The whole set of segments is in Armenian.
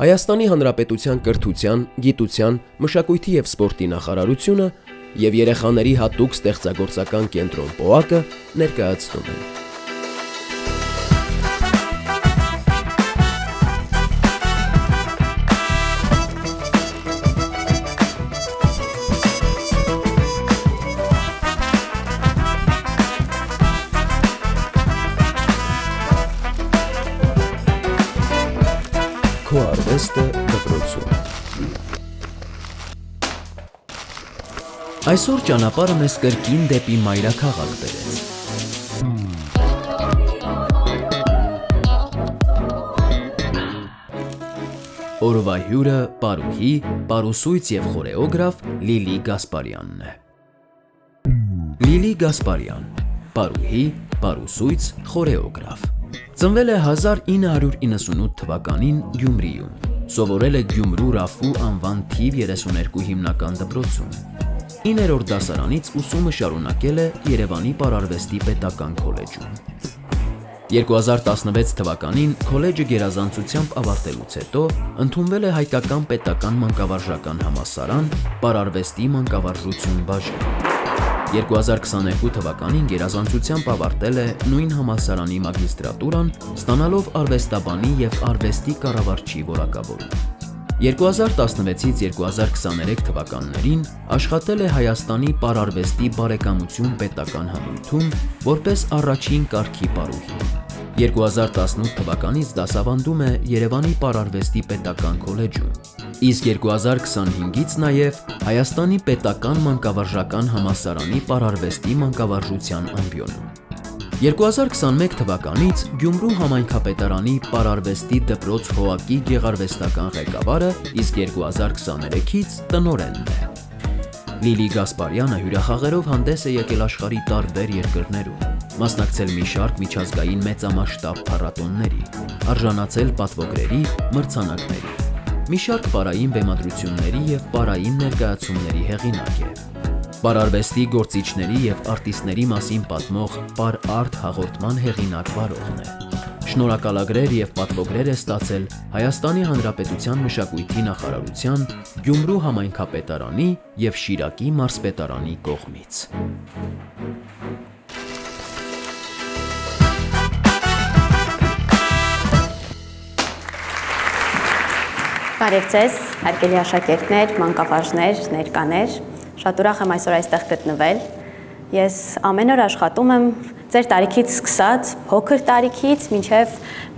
Հայաստանի Հանրապետության կրթության, գիտության, մշակույթի և սպորտի նախարարությունը և երեխաների հատուկ ստեղծագործական կենտրոն ՊՕԱԿ-ը ներկայացնում են։ Քո արվեստը դպրոցում։ Այսօր ճանապարհը մեզ կրկին դեպի մայրաքաղաք բերեց։ Օրվա հյուրը պարուհի, պարուսույց և խորեոգրաֆ Լիլի Գասպարյանն է։ Լիլի Գասպարյան, պարուհի, պարուսույց, խորեոգրաֆ։ Ծնվել է 1998 թվականին Գյումրիում, սովորել է Գյումրու Ռաֆու անվան թիվ 32 հիմնական դպրոցում։ 9-րդ դասարանից ուսումը շարունակել է Երևանի պարարվեստի պետական քոլեջում։ 2016 թվականին քոլեջը գերազանցությամբ ավարտելուց հետո ընդունվել է Հայկական պետական մանկավարժական համալսարան պարարվեստի մանկավարժություն բաժին։ 2022 թվականին գերազանցությամբ ավարտել է նույն համալսարանի մագիստրատուրան, ստանալով արվեստաբանի և արվեստի կառավարչի որակավորում։ 2016-ից 2023 թվականներին աշխատել է Հայաստանի պարարվեստի բարեկամություն պետական համույթում որպես առաջին կարգի պարուհի։ 2018 թվականից դասավանդում է Երևանի պարարվեստի պետական քոլեջում, իսկ 2025-ից նաև Հայաստանի պետական մանկավարժական համալսարանի պարարվեստի մանկավարժության ամբիոնում։ 2021 թվականից Գյումրու համայնքապետարանի պարարվեստի դպրոց ՀՕԱԿ-ի գեղարվեստական ղեկավարը, իսկ 2023-ից տնօրենն է։ Լիլի Գասպարյանը հյուրախաղերով հանդես է եկել աշխարհի տարբեր երկրներում, մասնակցել մի շարք միջազգային մեծամասշտաբ փառատոների, արժանացել պատվոգրերի, մրցանակների։ Մի շարք պարային բեմադրությունների և պարային ներկայացումների հեղինակ է։ Պարարվեստի գործիչների և արտիստների մասին պատմող «Պար-արտ» հաղորդման հեղինակ վարողն է։ Շնորհակալագրեր և պատվոգրեր է ստացել Հայաստանի Հանրապետության մշակույթի նախարարության, Գյումրու համայնքապետարանի և Շիրակի մարզպետարանի կողմից։ Բարև ձեզ, հարգելի աշակերտներ, մանկավարժներ, ներկաներ, շատ ուրախ եմ այսօր այստեղ գտնվել։ Ես ամեն օր աշխատում եմ ձեր տարիքից սկսած, փոքր տարիքից մինչև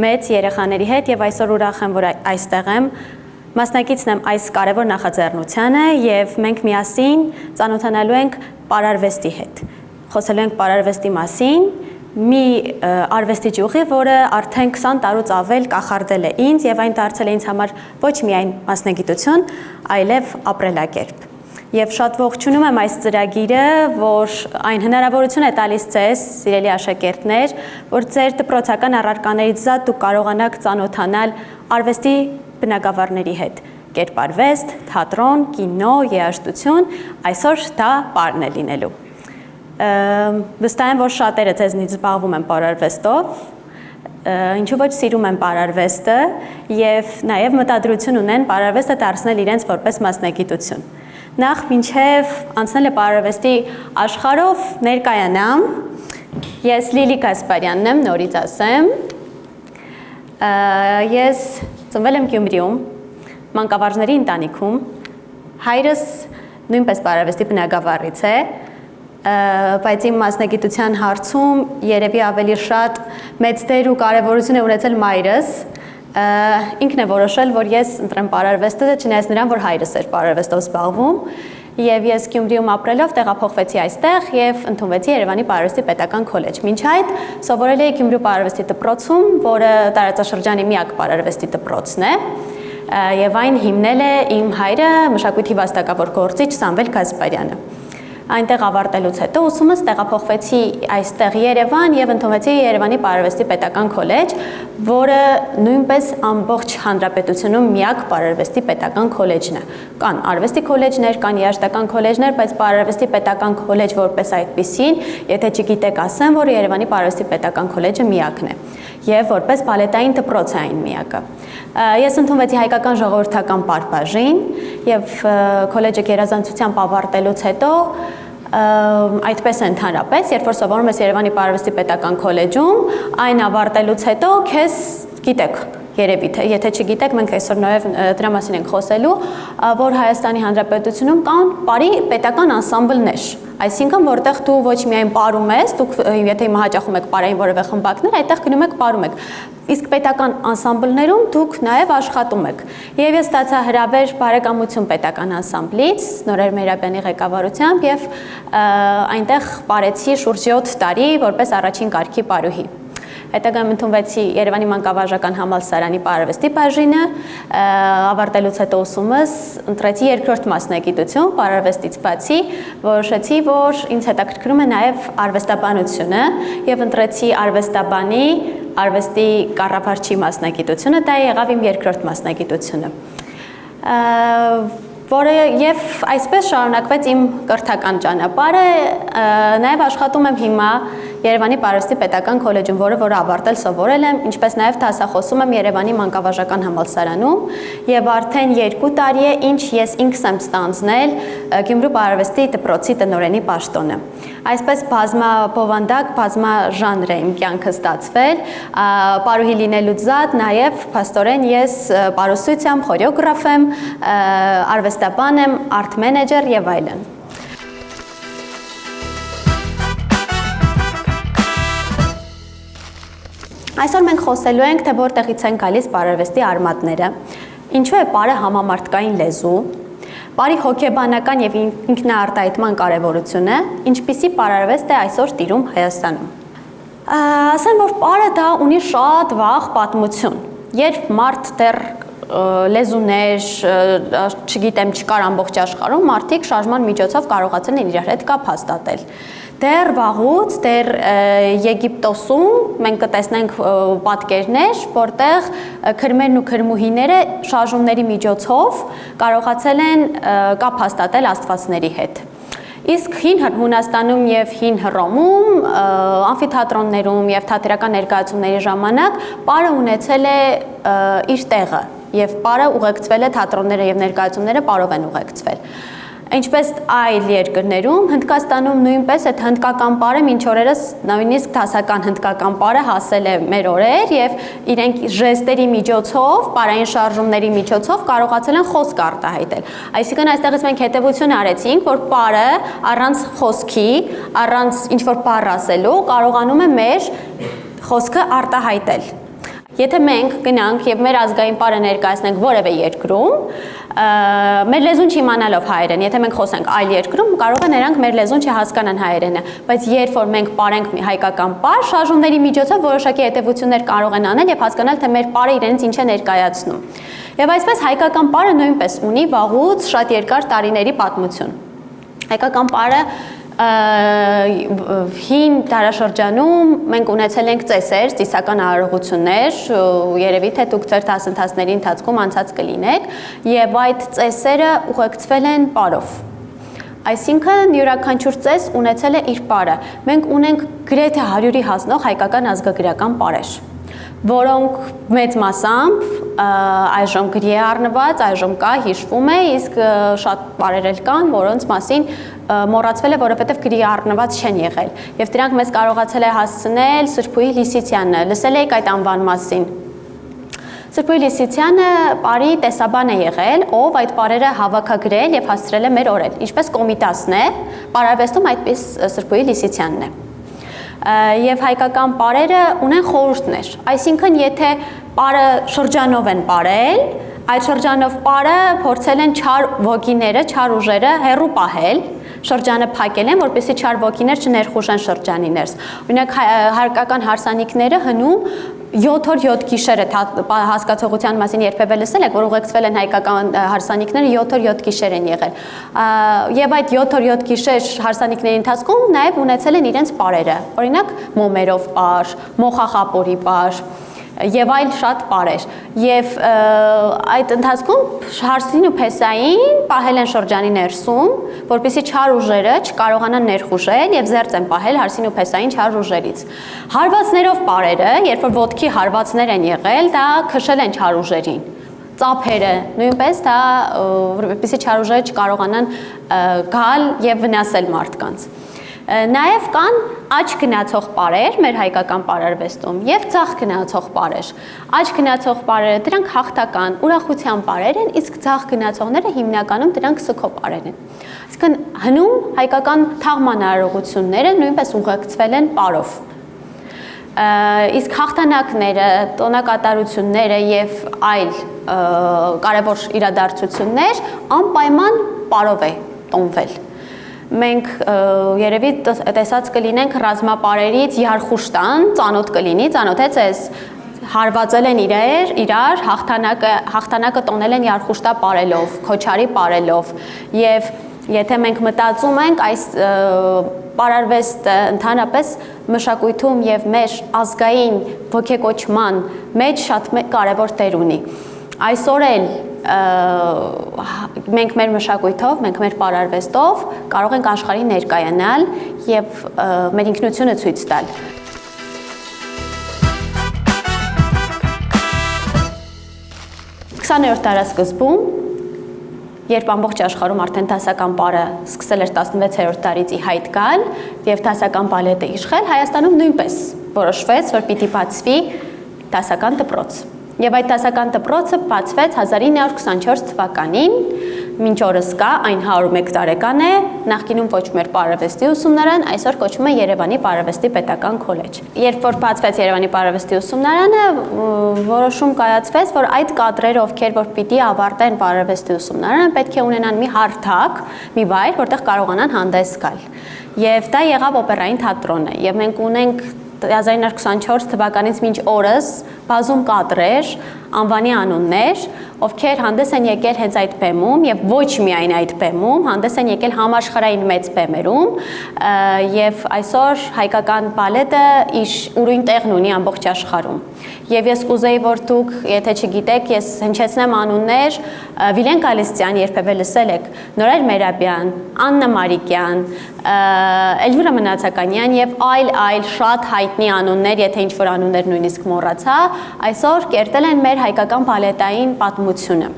մեծ երեխաների հետ և այսօր ուրախ եմ, որ այստեղ եմ, մասնակիցն եմ այս կարևոր նախաձեռնությանը և մենք միասին ծանոթանալու ենք պարարվեստի հետ։ Խոսելու ենք պարարվեստի մասին, մի արվեստի ճյուղի, որը արդեն 20 տարուց ավել կախարդել է ինձ և այն դարձել է ինձ համար ոչ միայն մասնագիտություն, այլև ապրելակերպ։ Եվ շատ ողջունում եմ այս ծրագիրը, որ այն հնարավորություն է տալիս ձեզ, սիրելի աշակերտներ, որ ձեր դպրոցական առարկաներից զատ դուք կարողանաք ծանոթանալ արվեստի բնագավառների հետ։ Կերպարվեստ, թատրոն, կինո, երաժշտություն, այսօր դա պարն է լինելու։ Վստահ եմ, որ շատերը ձեզնից զբաղվում են պարարվեստով, ինչու ոչ սիրում են պարարվեստը և նաև մտադրություն ունեն պարարվեստը դարձնել իրենց որպես մասնագիտություն։ Նախ մինչև անցնել է պարարվեստի աշխարհով ներկայանամ, ես Լիլի Գասպարյանն եմ, նորից ասեմ, ես ծնվել եմ Գյումրիում, մանկավարժների ընտանիքում, հայրս նույնպես պարարվեստի բնագավառից է, բայց իմ մասնագիտության հարցում երևի ավելի շատ մեծ դեր ու կարևորություն է ունեցել մայրս, ինքն է որոշել, որ ես ընտրեմ պարարվեստը, չնայած նրան, որ հայրս էր պարարվեստով զբաղվում, և ես Գյումրիում ապրելով տեղափոխվեցի այստեղ և ընդունվեցի Երևանի պարարվեստի պետական քոլեջ։ Մինչ այդ սովորել էի Գյումրու պարարվեստի դպրոցում, որը տարածաշրջանի միակ պարարվեստի դպրոցն է, և այն հիմնել է իմ հայրը, մշակույթի վաստակավոր գործիչ Սամվել Գասպարյանը։ Այնտեղ ավարտելուց հետո ուսումս տեղափոխվեցի այստեղ Երևան եւ ընդունվեցի Երևանի Պարարվեստի պետական քոլեջ, որը նույնպես ամբողջ հանրապետությունում միակ պարարվեստի պետական քոլեջն է։ Կան արվեստի քոլեջներ, կան երաժշտական քոլեջներ, բայց պարարվեստի պետական քոլեջ որպես այդպիսին, եթե չգիտեք, ասեմ, որ Երևանի Պարարվեստի պետական քոլեջը միակն է եւ որպես բալետային դպրոց է այն միակը։ Ես ընդունվեցի հայկական ժողովրդական պարբաժին եւ քոլեջը գերազանցությամբ ավարտելուց հետո այդպես է ընդհանրապես, երբ որ սովորում ես Երևանի Պարարվեստի պետական քոլեջում, այն ավարտելուց հետո քեզ գիտեք, երևի թե, եթե չգիտեք, մենք այսօր նաև դրա մասին ենք խոսելու, որ Հայաստանի Հանրապետությունում կան բարի պետական անսամբլներ, այսինքն որտեղ դու ոչ միայն պարում ես, դուք եթե հիմա հաճախում եք պարային որևէ խմբակներ, այդտեղ գնում եք պարում եք, իսկ պետական անսամբլներում դուք նաև աշխատում եք։ Եվ ես ստացա հրավեր բարեկամություն պետական անսամբլից, Նորեր Մերաբյանի ղեկավարությամբ եւ այնտեղ պարեցի շուրջ 7 տարի որպես առաջին կարգի պարուհի։ Հետագայում ընդունվեցի Երևանի մանկավարժական համալսարանի պարարվեստի բաժինը, ավարտելուց հետո ուսումս ընտրեցի երկրորդ մասնագիտություն պարարվեստից բացի, որոշեցի, որ ինձ հետաքրքրում է նաև արվեստաբանությունը եւ ընտրեցի արվեստաբանի արվեստի կառավարչի մասնագիտությունը, դա եղավ իմ երկրորդ մասնագիտությունը։ Որը եւ այսպես շարունակվեց իմ կրթական ճանապարհը, նաեւ աշխատում եմ հիմա Երևանի Պարարվեստի պետական քոլեջում, որը ավարտել սովորել եմ, ինչպես նաեւ դասախոսում եմ Երևանի մանկավարժական համալսարանում եւ արդեն 2 տարի է, ինչ ես ինքս եմ ստանձնել Գյումրու Պարարվեստի դպրոցի տնօրենի պաշտոնը։ Այսպես բազմաբովանդակ, բազմաժանր է իմ կյանքը ստացվել, պարուհի լինելուց զատ նաեւ փաստորեն ես պարուսությամբ խորեոգրաֆ եմ, արվեստաբան եմ, արտ մենեջեր եւ այլն։ Այսօր մենք խոսելու ենք, թե որտեղից են գալիս պարարվեստի արմատները, ինչու է պարը համամարտկային լեզու, պարի հոգեբանական եւ ինքնաարտահայտման կարեւորությունը, ինչպիսի պարարվեստ է այսօր տիրում Հայաստանում։ Ասեմ, որ պարը դա ունի շատ վաղ պատմություն, երբ մարդ դեռ լեզուներ, չգիտեմ, չկար ամբողջ աշխարհում, մարդիկ շարժման միջոցով կարողացել են իրար հետ կապ հաստատել։ Դեռ վաղուց, դեռ Եգիպտոսում մենք կտեսնենք պատկերներ, որտեղ քրմերն ու քրմուհիները շարժումների միջոցով կարողացել են կապ հաստատել աստվածների հետ։ Իսկ հին Հունաստանում եւ հին Հռոմում ամֆիթատրոններում եւ թատերական ներկայացումների ժամանակ պարը ունեցել է իր տեղը եւ պարը ուղեկցվել է թատրոնները եւ ներկայացումները պարով են ուղեկցվել։ Ինչպես այլ երկրներում, Հնդկաստանում նույնպես այդ հնդկական պարը մինչ օրերս նույնիսկ դասական հնդկական պարը հասել է մեր օրեր եւ իրենք ժեստերի միջոցով, պարային շարժումների միջոցով կարողացել են խոսք արտահայտել։ Այսինքն այստեղից մենք հետևություն արեցինք, որ պարը առանց խոսքի, առանց ինչ-որ բառ ասելու կարողանում է մեր խոսքը արտահայտել։ Եթե մենք գնանք եւ մեր ազգային պարը ներկայացնենք որևէ երկրում, մեր լեզուն չիմանալով հայերեն, եթե մենք խոսենք այլ երկրում, կարող է նրանք մեր լեզուն չհասկանան հայերենը, բայց երբ որ մենք պարենք հայկական պար, շարժումների միջոցով որոշակի հետևություններ կարող են անել եւ հասկանալ, թե մեր պարը իրենց ինչ է ներկայացնում։ Եվ այսպես հայկական պարը նույնպես ունի վաղուց շատ երկար տարիների պատմություն։ Հայկական պարը հին դարաշրջանում մենք ունեցել ենք ծեսեր, ծիսական արարողություններ, երևի թե դուք ձեր դասընթացների ընթացքում անցած կլինեք, եւ այդ ծեսերը ուղեկցվել են պարով։ Այսինքն յուրաքանչյուր ծես ունեցել է իր պարը։ Մենք ունենք գրեթե 100-ի հասնող հայկական ազգագրական պարեր, որոնք մեծ մասամբ այժմ գրի է առնված, այժմ կա, հիշվում է, իսկ շատ պարեր էլ կան, որոնց մասին մոռացվել է, որովհետև գրի առնված չեն եղել։ Եվ դրանք մեզ կարողացել է հասցնել Սրբուհի Լիսիցյանը, լսել եք այդ անվան մասին։ Սրբուհի Լիսիցյանը պարի տեսաբան է եղել, ով այդ պարերը հավաքագրել եւ հասցրել է մեր օրեր, ինչպես Կոմիտասն է, պարարվեստում այդպես Սրբուհի Լիսիցյանն է։ Եվ հայկական պարերը ունեն խորհուրդներ, այսինքն եթե պարը շրջանով են պարել, այդ շրջանով պարը փորձել են չար ոգիները, չար ուժերը հեռու պահել, շրջանը փակել են, որպեսզի չար ոգիներ չներխուժեն շրջանի ներս։ Օրինակ հայկական հարսանիքները հնում 7 օր 7 գիշեր է հասկացողության մասին երբևէ լսել եք, որ ուղեկցվել են հայկական հարսանիքները 7 օր 7 գիշեր են եղել։ Եվ այդ 7 օր 7 գիշեր հարսանիքների ընթացքում նաև ունեցել են իրենց պարերը։ Օրինակ մոմերով պար, մոխախապորի պար եւ այլ շատ պարեր։ Եվ այդ ընթացքում հարսին ու փեսային պահել են շրջանի ներսում, որպեսզի չար ուժերը չկարողանան ներխուժել եւ զերծ են պահել հարսին ու փեսային չար ուժերից։ Հարվածներով պարերը, երբ որ ոտքի հարվածներ են եղել, դա քշել են չար ուժերին։ Ծափերը նույնպես դա որպեսզի չար ուժերը չկարողանան գալ եւ վնասել մարդկանց։ Նաև կան աջ գնացող պարեր մեր հայկական պարարվեստում եւ ցախ գնացող պարեր։ Աջ գնացող պարերը դրանք հաղթական, ուրախության պարեր են, իսկ ցախ գնացողները հիմնականում դրանք սգո պարեր են։ Այսինքն հնում հայկական թաղման արարողությունները նույնպես ուղեկցվել են պարով։ Իսկ հաղթանակները, տոնակատարությունները եւ այլ կարևոր իրադարձություններ անպայման պարով է տոնվել։ Մենք երևի տեսած կլինենք ռազմապարերից Յարխուշտան, ծանոթ կլինի, ծանոթեց ես հարվածել են իրար հաղթանակը տոնել են Յարխուշտա պարելով, Քոչարի պարելով եւ եթե մենք մտածում ենք այս պարարվեստը ընդհանրապես մշակույթում եւ մեր ազգային ոգեկոչման մեջ շատ կարեւոր տեր ունի։ Այսօր էլ մենք մեր մշակույթով, մենք մեր պարարվեստով կարող ենք աշխարհին ներկայանալ եւ մեր ինքնությունը ցույց տալ։ Քսաներորդ դարաշրջանում, երբ ամբողջ աշխարհում արդեն դասական պարը սկսել էր 16-րդ դարից ի հայտ գալ եւ դասական բալետը իշխել, Հայաստանում նույնպես որոշվեց, որ պիտի բացվի դասական դպրոց։ Եվ այդ դասական դպրոցը բացվեց 1924 թվականին, մինչ օրս կա, այն 101 տարեկան է, նախկինում կոչվում էր Պարարվեստի ուսումնարան, այսօր կոչվում է Երևանի Պարարվեստի պետական քոլեջ։ Երբ որ բացվեց Երևանի Պարարվեստի ուսումնարանը, որոշում կայացվեց, որ այդ կադրերը, ովքեր որ պիտի ավարտեն Պարարվեստի ուսումնարանը, պետք է ունենան մի հարթակ, մի վայր, որտեղ կարողանան հանդես գալ։ Եվ դա եղավ օպերային թատրոնը, եւ մենք ունենք 1924 թվականից մինչ օրս բազում կադրեր, անվանի անուններ, ովքեր հանդես են եկել հենց այդ բեմում եւ ոչ միայն այդ բեմում, հանդես են եկել համաշխարհային մեծ բեմերում եւ այսօր հայկական բալետը իր ուրույն տեղն ունի ամբողջ աշխարհում։ Եվ ես կուզեի, որ դուք, եթե չգիտեք, ես հնչեցնեմ անուններ, Վիլեն Գալստյան, երբևէ լսել եք, Նորայր Մերաբյան, Աննա Մարիկյան, Էլվիրա Մնացականյան եւ այլ շատ հայտնի անուններ, եթե ինչ-որ անուններ նույնիսկ մոռացա, այսօր կերտել են մեր հայկական բալետային պատմությունը։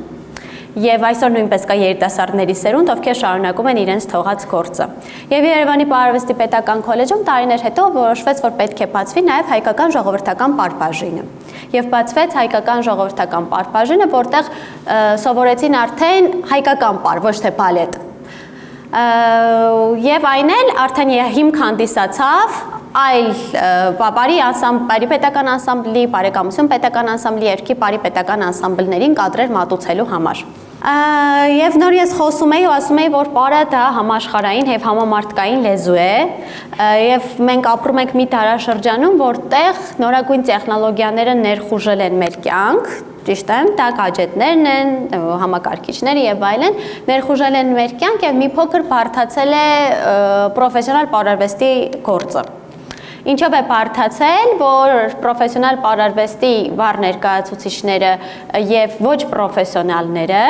Եվ այսօր նույնպես կա երիտասարդների սերունդ, ովքեր շարունակում են իրենց թողած գործը։ Եվ Երևանի Պարարվեստի պետական քոլեջում տարիներ հետո որոշվեց, որ պետք է բացվի նաև հայկական ժողովրդական պարբաժինը։ Եվ բացվեց հայկական ժողովրդական պարբաժինը, որտեղ սովորեցին արդեն հայկական պար, ոչ թե բալետ։ Եվ այն էլ արդեն հիմք հանդիսացավ այլ բարի պետական անսամբլի, բարեկամություն պետական անսամբլի, երկի բարի պետական անսամբլներին կադրեր մատուցելու համար։ Եվ նոր ես խոսում էի ու ասում էի, որ պարը դա համաշխարհային եւ համամարտկային լեզու է եւ մենք ապրում ենք մի դարաշրջանում, որտեղ նորագույն տեխնոլոգիաները ներխուժել են մեր կյանք, ճիշտ է, դա գadgetներն են, համակարգիչները եւ այլն, ներխուժել են մեր կյանք եւ մի փոքր բարդացել է պրոֆեսիոնալ պարարվեստի գործը։ Ինչով է բարդացել, որ պրոֆեսիոնալ պարարվեստի վառ ներկայացուցիչները եւ ոչ պրոֆեսիոնալները,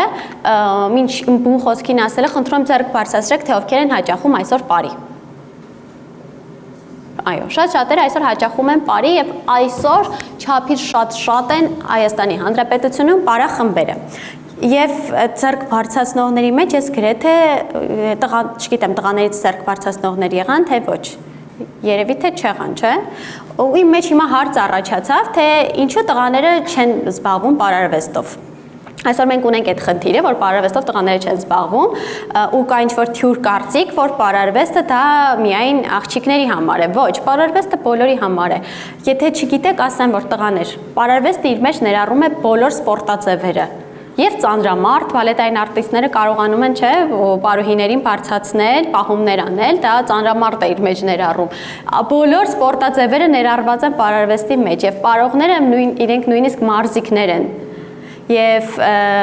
ինչ բուն խոսքին ասելը, խնդրում ձեռք բարձրացրեք, թե ովքեր են հաճախում այսօր պարի։ Այո, շատ-շատերը այսօր հաճախում են պարի եւ այսօր չափից շատ են Հայաստանի Հանրապետությունում պարախմբերը։ Եվ ձեռք բարձրացնողների մեջ ես գրեթե չգիտեմ, տղաներից ձեռք բարձրացնողներ եղան, թե ոչ։ Երևի թե չեղան, չէ։ Ու իմ մեջ հիմա հարց առաջացավ, թե ինչու տղաները չեն զբաղվում պարարվեստով։ Այսօր մենք ունենք այդ խնդիրը, որ պարարվեստով տղաները չեն զբաղվում, ու կա ինչ-որ թյուր կարծիք, որ պարարվեստը դա միայն աղջիկների համար է։ Ոչ, պարարվեստը բոլորի համար է։ Եթե չգիտեք, ասեմ, որ տղաներ, պարարվեստը իր մեջ ներառում է բոլոր սպորտաձևերը։ եւ ծանրամարդ բալետային արտիստները կարողանում են, չէ, պարուհիներին բարձրացնել, պահումներ անել, դա ծանրամարդ է իր մեջ ներառում։ Բոլոր սպորտաձևերը ներառված են պարարվեստի մեջ եւ պարողները իրենք նույնիսկ մարզիկներ են։ Եվ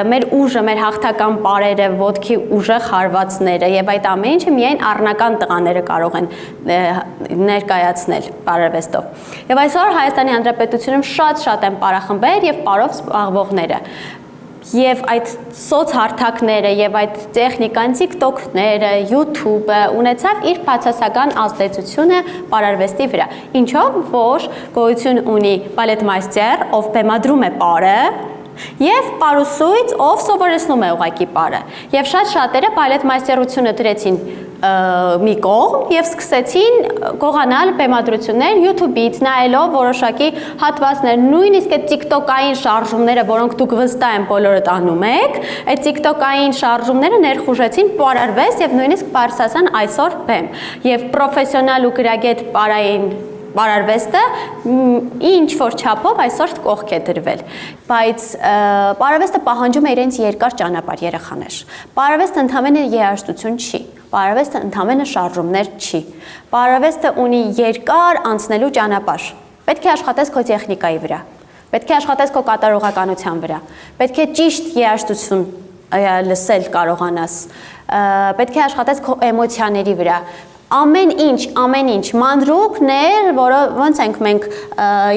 մեր ուժը, մեր հաղթական պարերը, ոտքի ուժեղ հարվածները եւ այդ ամեն ինչը միայն առնական տղաները կարող են ներկայացնել պարարվեստով։ Եվ այսօր Հայաստանի Հանրապետությունում շատ են պարախմբեր եւ պարով զբաղվողները։ Եվ այդ սոցհարթակները եւ այդ տեխնիկան, TikTok-ները, YouTube-ը ունեցավ իր բացասական ազդեցությունը պարարվեստի վրա։ Ինչով որ գոյություն ունի բալետմայստեր, ով բեմադրում է պարը, եւ պարուսույց, ով սովորեցնում է ուղղակի պարը։ Եվ շատերը բալետմայստերությունը դրեցին մի կողմ եւ սկսեցին գողանալ բեմադրություններ YouTube-ից, նայելով որոշակի հատվածներ, նույնիսկ այդ TikTok-ային շարժումները, որոնք դուք վստահ եմ բոլորդ անում եք, այդ TikTok-ային շարժումները ներխուժեցին պարարվեստ եւ նույնիսկ բարձրացան այսօր բեմ։ Եվ պրոֆեսիոնալ ու գրագետ պարարվեստը ինչ որ չափով այսօր կողք է դրվել, բայց պարարվեստը պահանջում է իրենց երկար ճանապարհ երեխաներ։ Պարարվեստը ընդհանրապես երաժշտություն չի, պարարվեստը ընդհանրապես շարժումներ չի։ Պարարվեստը ունի երկար անցնելու ճանապարհ։ Պետք է աշխատես քո տեխնիկայի վրա, պետք է աշխատես քո կատարողականության վրա, պետք է ճիշտ երաժշտություն լսել կարողանաս, պետք է աշխատես քո էմոցիաների վրա։ Ամեն ինչ, մանրուքներ, որը ոնց ենք մենք,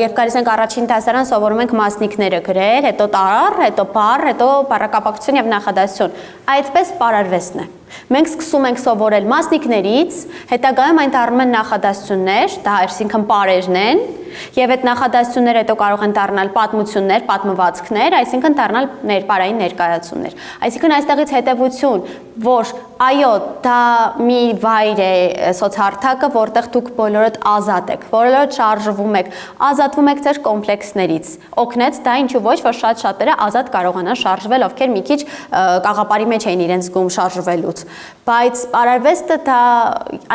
երբ գալիս ենք առաջին դասարան, սովորում ենք մասնիկները գրել, հետո տարր, հետո բառ, հետո բառակապակցություն եւ նախադասություն։ Այդպես պարարվեստն է։ Մենք սկսում ենք սովորել մասնիկներից, հետագայում այն դառնում են նախադասություններ, դա այսինքն պարերն են, եւ այդ նախադասությունները հետո կարող են դառնալ պատմություններ, պատմվածքներ, այսինքն դառնալ պարային ներկայացումներ։ Այսինքն այստեղից հետեւություն, որ այո, դա մի վայր է սոցհարթակը, որտեղ դուք բոլորդ ազատ եք, բոլորդ շարժվում եք, ազատվում եք ձեր կոմպլեքսներից։ Օգնեց դա ինչու ոչ, որ շատերը ազատ կարողանան շարժվել, ովքեր մի քիչ կաղապարի մեջ էին իրենց զգում շարժվելուց։ Բայց պարարվեստը դա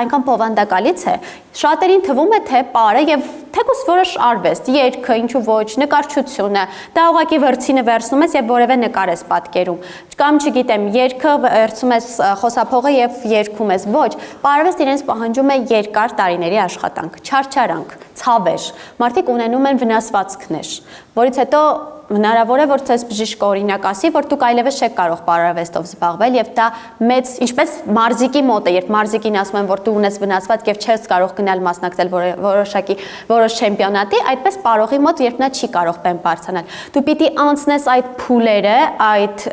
այնքան բովանդակալից է, շատերին թվում է թե պարը եւ թեկուզ որոշ արվեստ, երգը, ինչու ոչ, նկարչությունը, դա ուղղակի վրձինը վերցնում ես եւ որևէ նկար ես պատկերում։ Կամ չգիտեմ, երգը վերցում ես խոսափողը եւ երգում ես, ոչ, պարարվեստ իրենց պահանջում է երկար տարիների աշխատանք, չարչարանք, ցավեր։ Մարդիկ ունենում են վնասվածքներ, որից հետո հնարավոր է որ ցես բժիշկը օրինակ ասի, որ դուք այլևս չեք կարող պարարվեստով զբաղվել եւ դա մեծ, ինչպես մարզիկի մոտ է, երբ մարզիկին ասում են որ դու ունես վնասվածք եւ չես կարող գնալ մասնակցել որոշ չեմպիոնատի, այդպես պարողի մոտ երբ նա չի կարող բեմ բարձրանալ։ Դու պիտի անցնես այդ փուլերը, այդ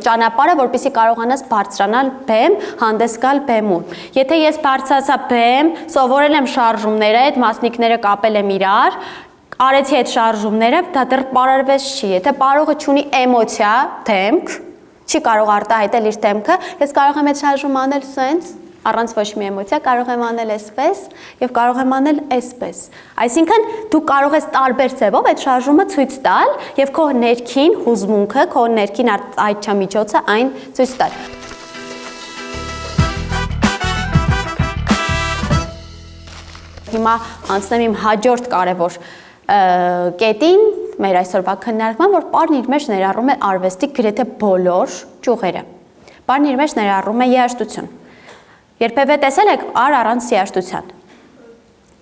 ճանապարհը, որպեսզի կարողանաս բարձրանալ բեմ, հանդես գալ բեմում։ Եթե ես բարձրացա բեմ, սովորել եմ շարժումները, այդ մասնիկները կապել եմ իրար, արեցի այդ շարժումները, դա դեռ պարարվեստ չի։ Եթե պարողը չունի էմոցիա, դեմք, չի կարող արտահայտել իր դեմքը, ես կարող եմ այդ շարժումը անել սենց, առանց ոչ մի էմոցիա, կարող եմ անել այսպես եւ կարող եմ անել այսպես։ Այսինքն դու կարող ես տարբեր ձևով այդ շարժումը ցույց տալ եւ քո ներքին հուզմունքը, քո ներքին այդչամիջոցը այն ցույց տալ։ Հիմա անցնեմ իմ հաջորդ կարևոր կետին, մեր այսօրվա քննարկման, որ պարն իր մեջ ներառում է արվեստի գրեթե բոլոր ճյուղերը։ Պարն իր մեջ ներառում է երաժշտություն։ Երբևէ տեսել եք պար առանց երաժշտության։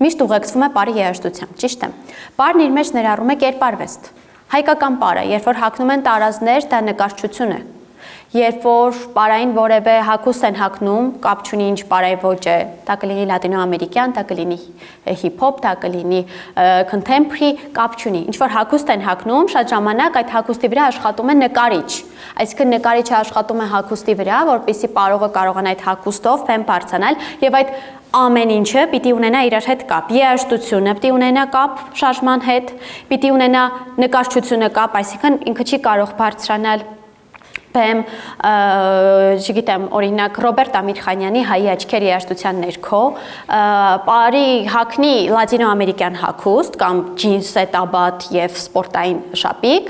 Միշտ ուղեկցվում է պարի երաժշտությամբ, ճիշտ է։ Պարն իր մեջ ներառում է կերպարվեստ։ Հայկական պարը, երբ որ հագնում են տարազներ, դա նկարչություն է։ Երբ որ պարային որևէ հագուստ են հագնում, կապ չունի ինչ պարայի ոճ է, դա կլինի լատինոամերիկյան, դա կլինի հիփ-հոփ, դա կլինի contemporary, կապ չունի։ Ինչ որ հագուստ են հագնում, շատ ժամանակ այդ հագուստի վրա աշխատում է նկարիչ։ Այսինքն նկարիչը աշխատում է հագուստի վրա, որպեսզի պարողը կարողանա այդ հագուստով բեմ բարձրանալ եւ այդ ամեն ինչը պիտի ունենա իրար հետ կապ։ Երաժշտությունը պիտի ունենա կապ շարժման հետ, պիտի ունենա նկարչությունը կապ, այսինքն ինքը չի կարող բարձրանալ բեմ, չգիտեմ, օրինակ Ռոբերտ Ամիրխանյանի Հայի աչքեր երաժշտության ներքո, պարի հագնի լատինոամերիկյան հագուստ կամ ջինս տաբատ եւ սպորտային շապիկ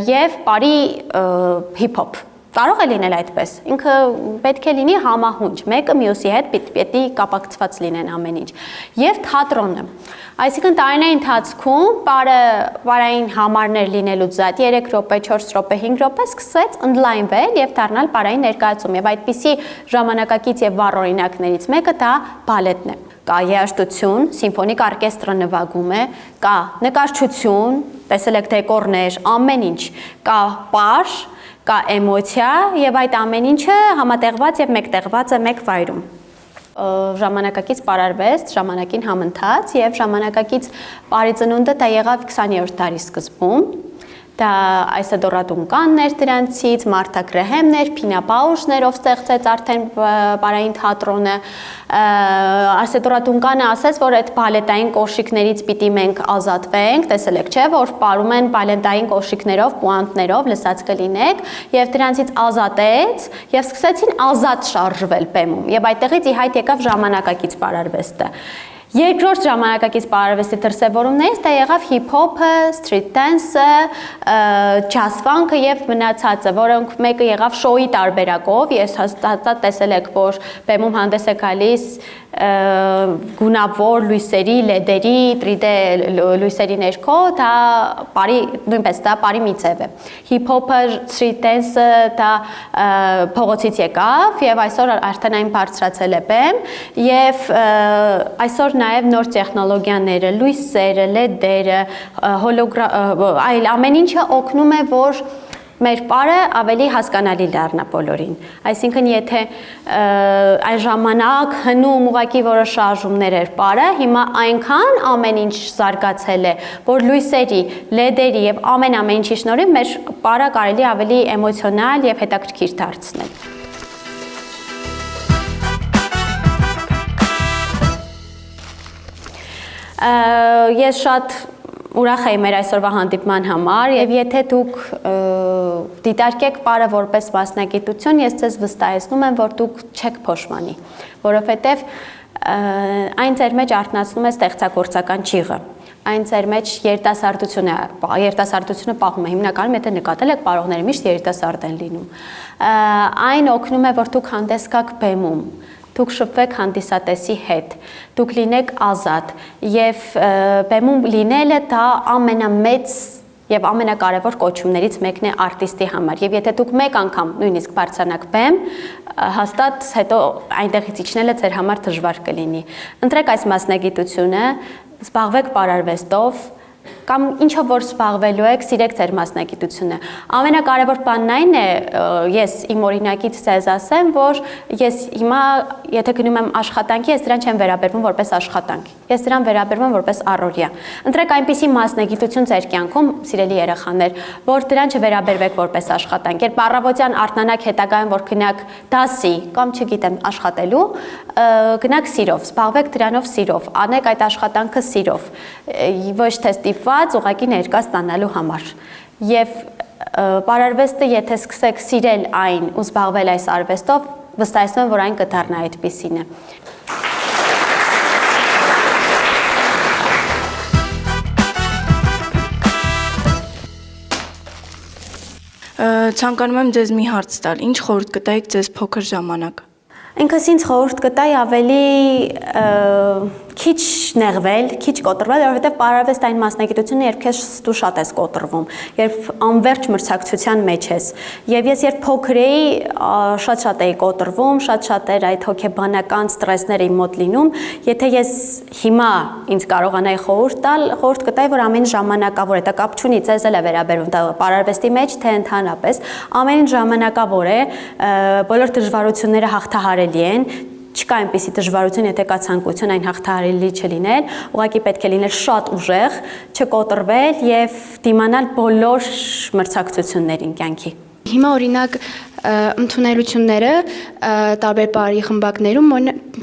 եւ պարի հիփ-հոփ Կարող է լինել այդպես։ Ինքը պետք է լինի համահունչ, մեկը մյուսի հետ պիտի կապակցված լինեն ամեն ինչ։ Եվ թատրոնը։ Այսինքն տարիների ընթացքում պարային համարներ լինելուց զատ 3 րոպե, 4 րոպե, 5 րոպե սկսեց ընդլայնվել եւ դառնալ պարային ներկայացում։ Եվ այդպիսի ժամանակակից եւ վառ օրինակներից մեկը դա բալետն է։ Կա երաժշտություն, սիմֆոնիկ օրկեստրը նվագում է, կա նկարչություն, տեսել եք դեկորներ, ամեն ինչ, կա պար, կա էմոցիա եւ այդ ամեն ինչը համատեղված եւ մեկտեղված է մեկ վայրում։ Ժամանակակից պարարվեստ, ժամանակին համընթաց եւ ժամանակակից պարի ծնունդը դա եղավ 20-րդ դարի սկզբում։ Դա Այսեդորատունկաններ դրանցից, Մարթա Գրեհեմներ, Փինա Բաուշներ, ով ստեղծեց արդեն պարային թատրոնը։ Այսեդորատունկանը ասեց, որ այդ բալետային կոշիկներից պիտի մենք ազատվենք, տեսել եք, չէ, որ պարում են բալետային կոշիկներով, պուանտներով, լսած կլինեք, եւ դրանցից ազատեց եւ սկսեցին ազատ շարժվել բեմում։ Եւ այդտեղից ի հայտ եկավ ժամանակակից պարարվեստը։ Երկրորդ ժամանակակից պարարվեստի դրսևորումներից դա եղավ հիփ-հոփը, սթրիթ դենսը, ջազ ֆանքը եւ մնացածը, որոնք մեկը եղավ շոուի տարբերակով, ես հաստատ տեսել եք, որ բեմում հանդես է գալիս գունավոր լույսերի, լեդերի, 3D լույսերի ներքո, դա նույնպես դա պարի մի ձև է։ Հիփ-հոփը, սթրիթ դենսը դա փողոցից եկավ եւ այսօր արդեն այն բարձրացել է բեմ եւ այսօր նաև նոր տեխնոլոգիաները, լույսերը, լեդերը, այլ ամեն ինչը օգնում է, որ մեր պարը ավելի հասկանալի դառնա բոլորին։ Այսինքն, եթե այն ժամանակ հնում ուղղակի որոշ շարժումներ էր պարը, հիմա այնքան ամեն ինչ զարգացել է, որ լույսերի, լեդերի եւ ամեն ինչի շնորհիվ մեր պարը կարելի ավելի էմոցիոնալ եւ հետաքրքիր դարձնել։ Ես շատ ուրախ եմ մեր այսօրվա հանդիպման համար եւ եթե դուք դիտարկեք պարը որպես մասնագիտություն, ես ձեզ վստահեցնում եմ, որ դուք չեք փոշմանի, որովհետեւ այն ձեր մեջ արտնացնում է ստեղծագործական ճիղը։ Այն ձեր մեջ երիտասարդությունը պահում է, հիմնականում եթե նկատել եք, պարողները միշտ երիտասարդ են լինում։ Այն օգնում է, որ դուք հանդես գաք բեմում, դուք շփվեք հանդիսատեսի հետ, դուք լինեք ազատ եւ բեմում լինելը դա ամենամեծ եւ ամենակարևոր կոչումներից մեկն է արտիստի համար եւ եթե դուք մեկ անգամ նույնիսկ բարձրանաք բեմ, հաստատ հետո այնտեղից իջնելը ձեր համար դժվար կլինի։ Ընտրեք այս մասնագիտությունը, զբաղվեք պարարվեստով, կամ ինչով որ զբաղվելու եք, սիրեք ձեր մասնագիտությունը։ Ամենակարևոր բանն այն է, ես իմ օրինակից ձեզ ասեմ, որ ես հիմա եթե գնում եմ աշխատանքի, ես դրան չեմ վերաբերվում որպես աշխատանք։ Ես դրան վերաբերվում եմ որպես առօրյա։ Ընտրեք այնպիսի մասնագիտություն ձեր կյանքում, սիրելի երեխաներ, որ դրան չվերաբերվեք որպես աշխատանք։ Երբ առավոտյան արթնանաք հետագայում, որ գնաք դասի կամ չգիտեմ աշխատելու, գնաք սիրով, զբաղվեք դրանով սիրով, անեք այդ աշխատանքը սիրով, ոչ թե ստիպված ուղղակի ներկա ստանալու համար։ Եվ պարարվեստը, եթե սկսեք սիրել այն ու զբաղվել այս արվեստով, վստահեցնում եմ, որ այն կդառնա այդպիսինը։ Ցանկանում եմ ձեզ մի հարց տալ, ինչ խորհուրդ կտայիք ձեզ փոքր ժամանակ։ Ինքս ինձ խորհուրդ կտայի ավելի քիչ նեղվել, քիչ կոտրվել, որովհետև պարարվեստ այն մասնագիտությունը, երբ քեզ դու շատ ես կոտրվում, երբ անվերջ մրցակցության մեջ ես։ Եվ ես երբ փոքր էի, շատ էի կոտրվում, շատ էր այդ հոգեբանական ստրեսները իմ մոտ լինում։ Եթե ես հիմա ինձ կարողանայի խորհուրդ տալ, խորհուրդ կտայի, որ ամեն ժամանակավոր է, դա կապ չունի, ձեզ էլ է վերաբերվում, դա պարարվեստի մեջ, թե ընդհանրապես, ամեն ժամանակավոր է, բոլոր դժվարությունները հաղթահարելի են, չկա այնպիսի դժվարություն, եթե կա ցանկություն այն հաղթահարելի չլինել, ուղղակի պետք է լինել շատ ուժեղ, չկոտրվել եւ դիմանալ բոլոր մրցակցություններին կյանքի։ Հիմա օրինակ ընդունելությունները տարբեր պարի խմբակներում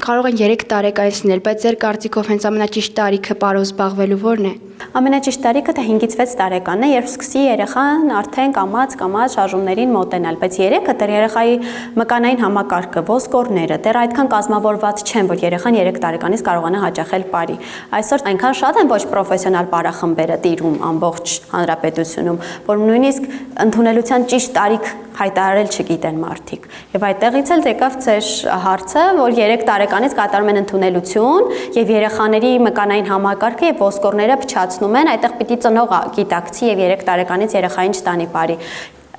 կարող են 3 տարեկանից լինել, բայց ձեր կարծիքով հենց ամենաճիշտ տարիքը պարով զբաղվելու ո՞րն է։ Ամենաճիշտ տարիքը դա 5-ից 6 տարեկանն է, երբ սկսի երեխան արդեն կամաց շարժումներին մոտենալ, բայց 3-ը դեռ երեխայի մկանային համակարգը, ոսկորները դեռ այդքան կազմավորված չեն, որ երեխան 3 տարեկանից կարողանա հաճախել պարի։ Այսօր այնքան շատ են ոչ պրոֆեսիոնալ պարախմբերը տիրում ամբողջ հանրապետությունում, որ նույնիսկ ընդունելության ճիշտ տարիք հայտարարել չգիտեն մարդիկ։ Եվ այդտեղից էլ եկավ ձեր հարցը, որ 3 տարեկանից կատարում են ընդունելություն եւ երեխաների մկանային համակարգը եւ ոսկորները փչացնում են, այդտեղ պիտի ծնողը գիտակցի եւ 3 տարեկանից երեխային չտանի բարի։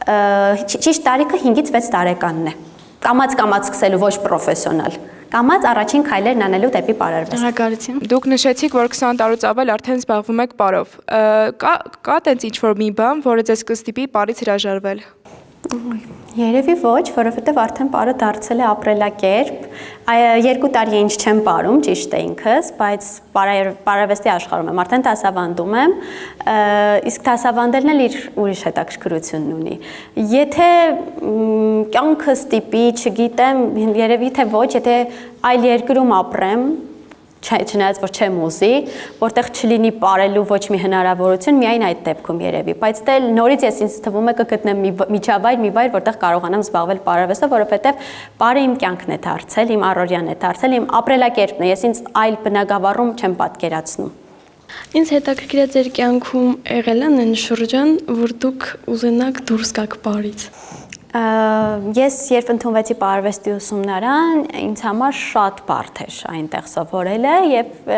Ճիշտ տարիքը 5-ից 6 տարեկանն է։ Կամած սկսելու ոչ պրոֆեսիոնալ։ Կամած առաջին քայլերն անելու դեպի պարարվեստ։ Շնորհակալություն։ Դուք նշեցիք, որ 20 տարուց ավել արդեն զբաղվում եք պարով։ Կա տենց ինչ-որ մի բան, որը ձեզ կստիպի պարից հրաժարվել։ Երևի ոչ, որովհետև արդեն պարը դարձել է ապրելակերպ։ 2 տարի է ինչ չեմ պարում, ճիշտ է ինքս, բայց պարարվեստի աշխարհում եմ, արդեն դասավանդում եմ, իսկ դասավանդելն էլ իր ուրիշ հետաքրքրությունն ունի։ Եթե կյանքը ստիպի, չգիտեմ, երևի թե ոչ, եթե այլ երկրում ապրեմ, չնայած որ չեմ ուզի, որտեղ չլինի պարելու ոչ մի հնարավորություն, միայն այդ դեպքում երևի, բայց դե նորից ես ինձ թվում է կգտնեմ միջավայր, մի վայր, որտեղ կարողանամ զբաղվել պարարվեստով, որովհետև պարը իմ կյանքն է դարձել, իմ առօրյան է դարձել, իմ ապրելակերպն է, ես ինձ այլ բնագավառում չեմ պատկերացնում։ Ինձ հետաքրքիր է ձեր կյանքում եղել են այն շրջան, որ դուք ուզենաք դուրս գաք պարից։ Ես երբ ընդունվեցի պարարվեստի ուսումնարան, ինձ համար շատ բարդ էր այնտեղ սովորելը եւ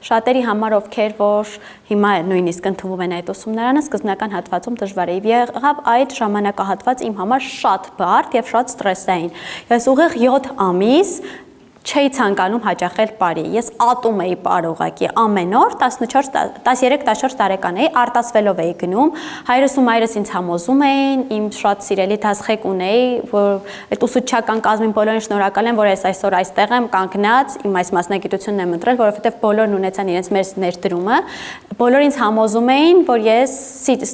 շատերի համար ովքեր որ հիմա նույնիսկ ընդունվում են այդ ուսումնարանը, սկզբնական հատվածում դժվար է եւ եղավ այդ ժամանակահատված իմ համար շատ բարդ եւ շատ ստրեսային։ Ես ուղիղ 7 ամիս չէի ցանկանում հաճախել պարի։ Ես ատում էի պարողակի ամեն օր, 13-14 տարեկան էի, արտասվելով էի գնում, հայրս ու մայրս ինձ համոզում էին, իմ շատ սիրելի դասղեկ ունեի, որ այդ ուսուցչական կազմին բոլորին շնորհակալ եմ, որ ես այսօր այստեղ եմ կանգնած, իմ այս մասնագիտությունն եմ ընտրել, որովհետև բոլորն ունեցան իրենց մեր ներդրումը, բոլորը ինձ համոզում էին, որ ես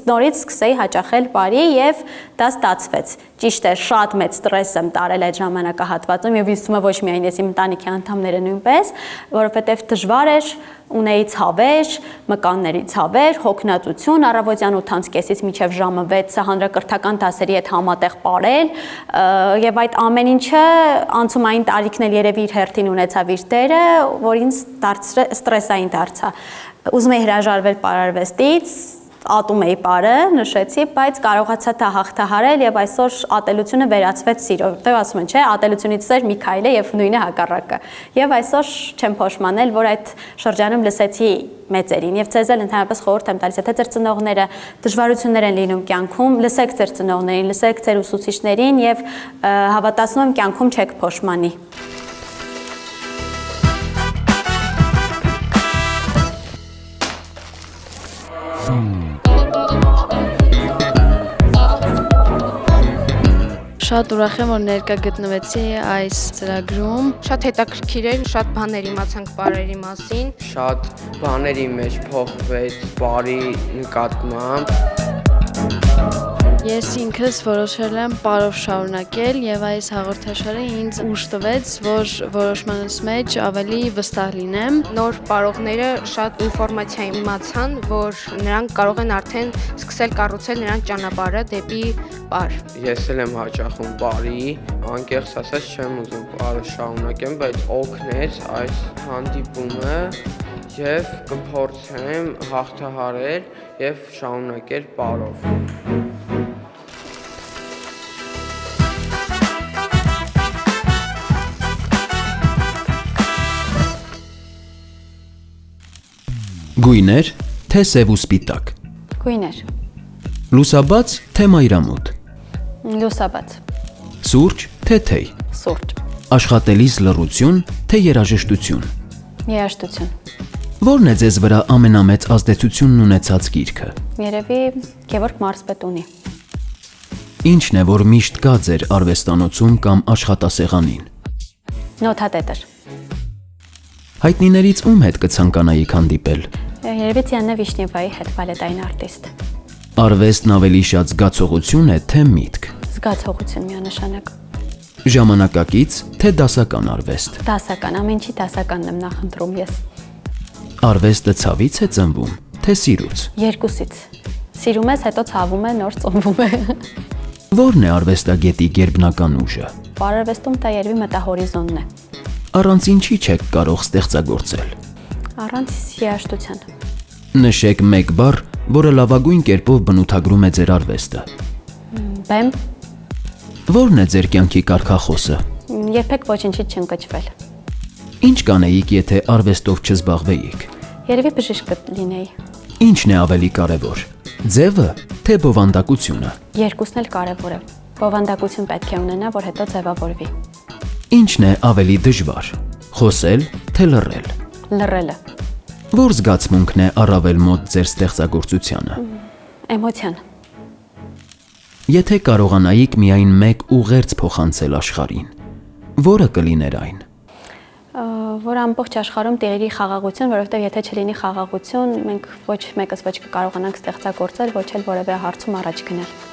նորից սկսեի հաճախել պարի եւ դա ստացվեց։ Ճիշտ է, շատ մեծ ստրես եմ տարել այդ ժամանակահատվածում եւ ինձ թվում է ոչ միայն ես, իմ ընտանիքի անդամները նույնպես, որովհետեւ դժվար էր, ունեի ցավեր, մկանների ցավեր, հոգնածություն, առավոտյան 8:30-ից մինչև ժամը 6-ը հանրակրթական դասերի հետ համատեղ պարել եւ այդ ամեն ինչը անցումային տարիքն էլ երևի իր հերթին ունեցավ իր դերը, որ ինձ ստրեսային դարձա։ Ուզում էի հրաժարվել պարարվեստից, ատում էի պարը, նշեցի, բայց կարողացա դա հաղթահարել եւ այսօր ատելությունը վերածվեց սիրո։ Որտեղ ասում են, չէ, ատելությունից սեր մի քայլ է եւ նույնը հակառակը։ Եվ այսօր չեմ փոշմանել, որ այդ շրջանում լսեցի մեծերին եւ ցեզ էլ ընդհանրապես խորհուրդ եմ տալիս, եթե ձեր ծնողները դժվարություններ են լինում կյանքում, լսեք ձեր ծնողներին, լսեք ձեր ուսուցիչներին եւ հավատացնում եմ կյանքում չեք փոշմանի։ Շատ ուրախ եմ, որ ներկա գտնվեցի այս ծրագրում։ Շատ հետաքրքիր էր, շատ բաներ իմացանք պարերի մասին։ Շատ բաների մեջ փոխվեց պարի նկատմամբ։ Ես ինքս որոշել եմ պարով շարունակել եւ այս հաղորդաշարը ինձ ուժ տվեց, որ որոշմանս մեջ ավելի վստահ լինեմ։ Նոր պարողները շատ ինֆորմացիա իմացան, որ նրանք կարող են արդեն սկսել կառուցել նրանց ճանապարհը դեպի պար։ Ես էլ եմ հաճախում պարի, անկեղծ ասած չեմ ուզում պարը շարունակեմ, բայց օգնեց այս հանդիպումը եւ կփորձեմ հաղթահարել եւ շարունակել պարով։ Գույներ, թե սև ու սպիտակ։ Գույներ։ Լուսաբաց, թե մայրամուտ։ Լուսաբաց։ Սուրճ, թե թեյ։ Սուրճ։ Աշխատելիս լռություն, թե երաժշտություն։ Երաժշտություն։ Որն է ձեզ վրա ամենամեծ ազդեցությունն ունեցած գիրքը։ Երևի Գևորգ Մարզպետունի։ Ինչն է, որ միշտ կա ձեր արվեստանոցում կամ աշխատասեղանին։ Նոթատետր։ Հայտնիներից ում հետ կցանկանայիք հանդիպել։ Երևի Տիանա Վիշնևայի հետ, բալետային արտիստ։ Արվեստն ավելի շատ զգացողություն է, թե միտք։ Զգացողություն միանշանակ։ Ժամանակակից, թե դասական արվեստ։ Դասական, ամեն ինչի դասականն եմ նախընտրում ես։ Արվեստը ցավից է ծնվում, թե սիրուց։ Երկուսից։ Սիրում ես, հետո ցավում է, նոր ծնվում է։ Որն է արվեստագետի գերբնական ուժը։ Պարարվեստում դա երևի մտահորիզոնն է։ Առանց ինչի չեք կարող ստեղծագործել։ Առանց երաժշտության։ Նշեք մեկ բառ, որը լավագույն կերպով բնութագրում է ձեր արվեստը։ Բեմ, Որն է ձեր կյանքի կարգախոսը։ Երբեք ոչինչից չընկճվել։ Ինչ կանեիք, եթե արվեստով չզբաղվեիք։ Երևի բժիշկ կլինեի։ Ինչն է ավելի կարևոր։ Ձևը, թե բովանդակությունը։ Երկուսն էլ կարևոր է։ Բովանդակություն պետք է ունենա, որ հետո ձևավորվի։ Ինչն է ավելի դժվար։ Խոսել, թե լռել։ Լռելը։ Որ զգացմունքն է առավել մոտ ձեր ստեղծագործությանը։ Էմոցիան։ Եթե կարողանայիք միայն մեկ ուղերձ փոխանցել աշխարհին, որը կլիներ այն։ Որ ամբողջ աշխարհում տիրի խաղաղություն, որովհետև եթե չլինի խաղաղություն, մենք ոչ մեկս ոչ կկարողանանք ստեղծագործել, ոչ էլ որևէ հարցում առաջ գնալ։